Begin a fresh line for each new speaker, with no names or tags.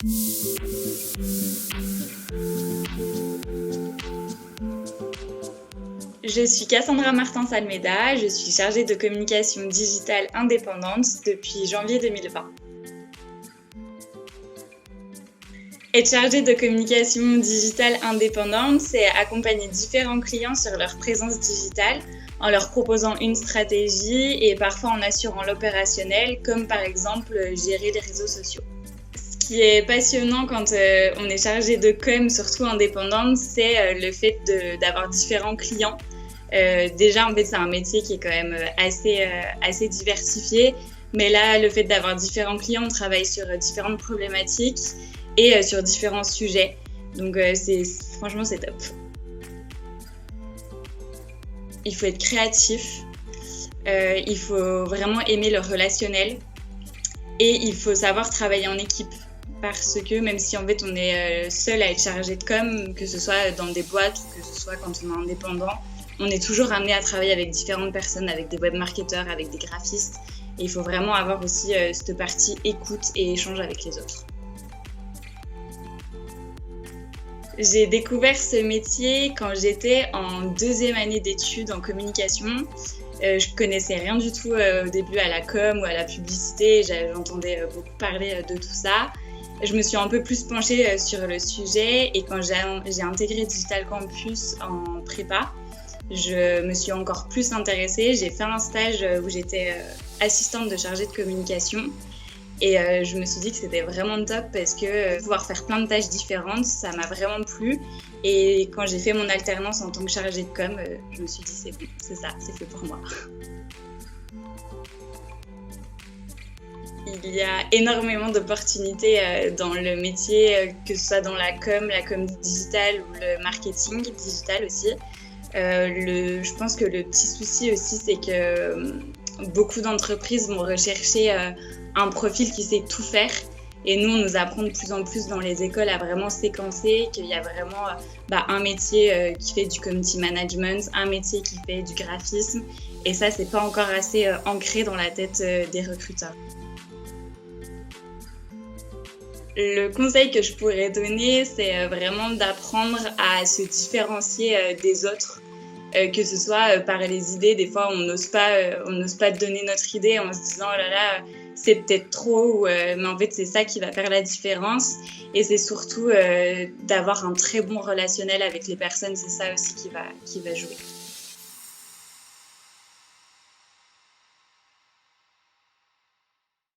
Je suis Cassandra Martins-Almeida, je suis chargée de communication digitale indépendante depuis janvier 2020. Être chargée de communication digitale indépendante, c'est accompagner différents clients sur leur présence digitale en leur proposant une stratégie et parfois en assurant l'opérationnel, comme par exemple gérer les réseaux sociaux. Ce qui est passionnant quand on est chargé de com, surtout indépendante, c'est le fait d'avoir différents clients. Déjà, en fait, c'est un métier qui est quand même assez diversifié. Mais là, le fait d'avoir différents clients, on travaille sur différentes problématiques et sur différents sujets. Donc, franchement, c'est top. Il faut être créatif. Il faut vraiment aimer le relationnel. Et il faut savoir travailler en équipe. Parce que même si en fait on est seul à être chargé de com, que ce soit dans des boîtes ou que ce soit quand on est indépendant, on est toujours amené à travailler avec différentes personnes, avec des webmarketeurs, avec des graphistes. Et il faut vraiment avoir aussi cette partie écoute et échange avec les autres. J'ai découvert ce métier quand j'étais en 2e année d'études en communication. Je connaissais rien du tout au début à la com ou à la publicité. J'entendais beaucoup parler de tout ça. Je me suis un peu plus penchée sur le sujet et quand j'ai intégré Digital Campus en prépa, je me suis encore plus intéressée. J'ai fait un stage où j'étais assistante de chargée de communication et je me suis dit que c'était vraiment top parce que pouvoir faire plein de tâches différentes, ça m'a vraiment plu. Et quand j'ai fait mon alternance en tant que chargée de com, je me suis dit c'est bon, c'est ça, c'est fait pour moi. Il y a énormément d'opportunités dans le métier, que ce soit dans la com digitale ou le marketing digital aussi. Je pense que le petit souci aussi, c'est que beaucoup d'entreprises vont rechercher un profil qui sait tout faire. Et nous, on nous apprend de plus en plus dans les écoles à vraiment séquencer, qu'il y a vraiment un métier qui fait du community management, un métier qui fait du graphisme. Et ça, c'est pas encore assez ancré dans la tête des recruteurs. Le conseil que je pourrais donner, c'est vraiment d'apprendre à se différencier des autres, que ce soit par les idées. Des fois, on n'ose pas donner notre idée en se disant oh là là, c'est peut-être trop, mais en fait, c'est ça qui va faire la différence. Et c'est surtout d'avoir un très bon relationnel avec les personnes, c'est ça aussi qui va jouer.